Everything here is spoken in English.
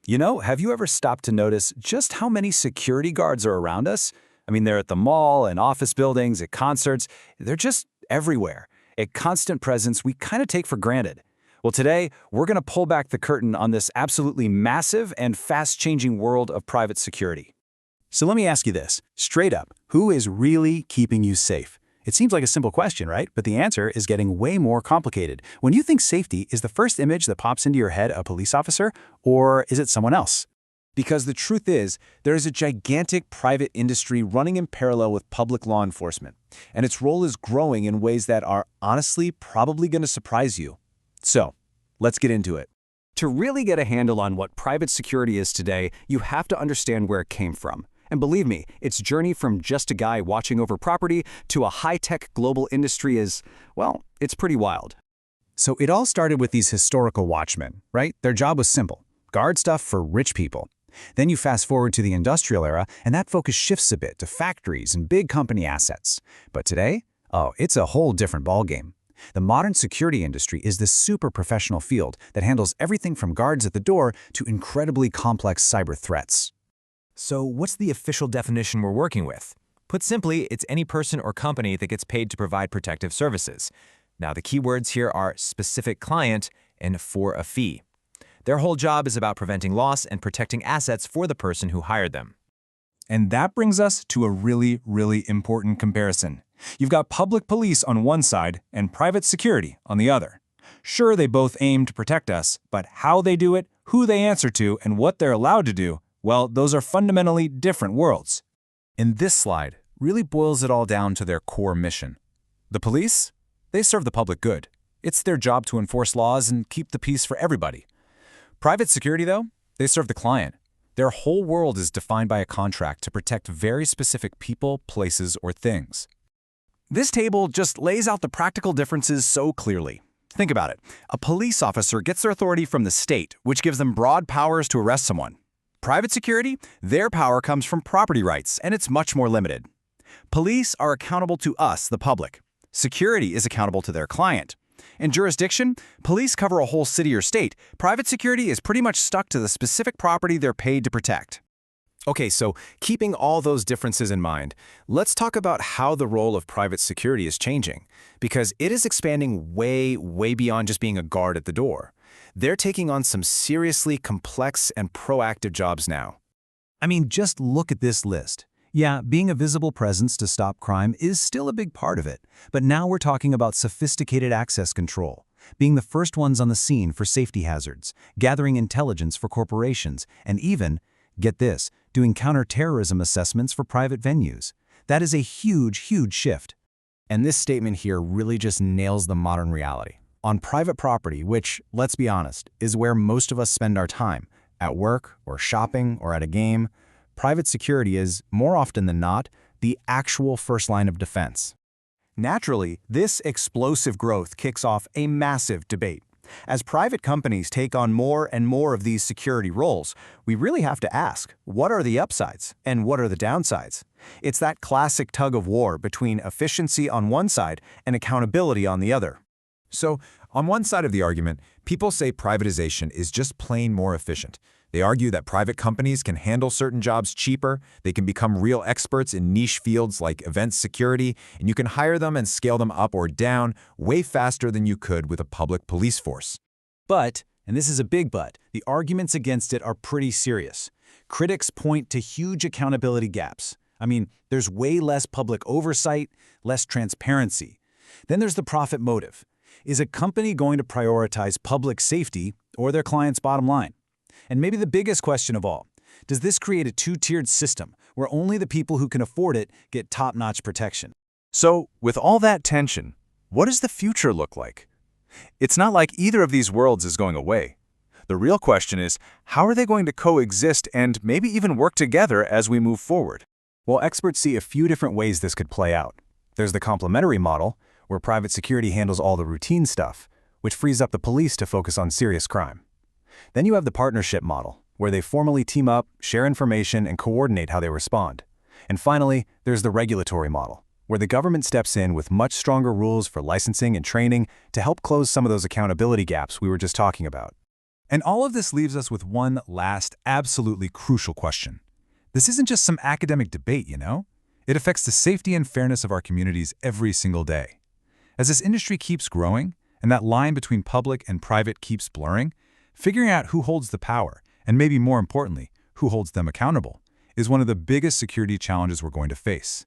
Have you ever stopped to notice just how many security guards are around us? They're at the mall, in office buildings, at concerts. They're just everywhere. A constant presence we kind of take for granted. Well, today, we're going to pull back the curtain on this absolutely massive and fast-changing world of private security. So let me ask you this, straight up, who is really keeping you safe? It seems like a simple question, right? But the answer is getting way more complicated. When you think safety, is the first image that pops into your head a police officer, or is it someone else? Because the truth is, there is a gigantic private industry running in parallel with public law enforcement, and its role is growing in ways that are honestly probably going to surprise you. So, let's get into it. To really get a handle on what private security is today, you have to understand where it came from. And believe me, its journey from just a guy watching over property to a high-tech global industry is, well, it's pretty wild. So it all started with these historical watchmen, right? Their job was simple, guard stuff for rich people. Then you fast forward to the industrial era, and that focus shifts a bit to factories and big company assets. But today, it's a whole different ballgame. The modern security industry is this super professional field that handles everything from guards at the door to incredibly complex cyber threats. So what's the official definition we're working with? Put simply, it's any person or company that gets paid to provide protective services. Now, the key words here are specific client and for a fee. Their whole job is about preventing loss and protecting assets for the person who hired them. And that brings us to a really, really important comparison. You've got public police on one side and private security on the other. Sure, they both aim to protect us, but how they do it, who they answer to, and what they're allowed to do, well, those are fundamentally different worlds. And this slide really boils it all down to their core mission. The police? They serve the public good. It's their job to enforce laws and keep the peace for everybody. Private security, though, they serve the client. Their whole world is defined by a contract to protect very specific people, places, or things. This table just lays out the practical differences so clearly. Think about it. A police officer gets their authority from the state, which gives them broad powers to arrest someone. Private security, their power comes from property rights, and it's much more limited. Police are accountable to us, the public. Security is accountable to their client. In jurisdiction, police cover a whole city or state. Private security is pretty much stuck to the specific property they're paid to protect. Okay, so keeping all those differences in mind, let's talk about how the role of private security is changing, because it is expanding way, way beyond just being a guard at the door. They're taking on some seriously complex and proactive jobs now. Just look at this list. Yeah, being a visible presence to stop crime is still a big part of it, but now we're talking about sophisticated access control, being the first ones on the scene for safety hazards, gathering intelligence for corporations, and even, get this, doing counterterrorism assessments for private venues. That is a huge, huge shift. And this statement here really just nails the modern reality. On private property, which, let's be honest, is where most of us spend our time, at work or shopping or at a game, private security is, more often than not, the actual first line of defense. Naturally, this explosive growth kicks off a massive debate. As private companies take on more and more of these security roles, we really have to ask, what are the upsides and what are the downsides? It's that classic tug of war between efficiency on one side and accountability on the other. So, on one side of the argument, people say privatization is just plain more efficient. They argue that private companies can handle certain jobs cheaper, they can become real experts in niche fields like event security, and you can hire them and scale them up or down way faster than you could with a public police force. But, and this is a big but, the arguments against it are pretty serious. Critics point to huge accountability gaps. There's way less public oversight, less transparency. Then there's the profit motive. Is a company going to prioritize public safety or their client's bottom line? And maybe the biggest question of all, does this create a two-tiered system where only the people who can afford it get top-notch protection? So, with all that tension, what does the future look like? It's not like either of these worlds is going away. The real question is, how are they going to coexist and maybe even work together as we move forward? Well, experts see a few different ways this could play out. There's the complementary model, where private security handles all the routine stuff, which frees up the police to focus on serious crime. Then you have the partnership model, where they formally team up, share information, and coordinate how they respond. And finally, there's the regulatory model, where the government steps in with much stronger rules for licensing and training to help close some of those accountability gaps we were just talking about. And all of this leaves us with one last, absolutely crucial question. This isn't just some academic debate, you know? It affects the safety and fairness of our communities every single day. As this industry keeps growing, and that line between public and private keeps blurring, figuring out who holds the power, and maybe more importantly, who holds them accountable, is one of the biggest security challenges we're going to face.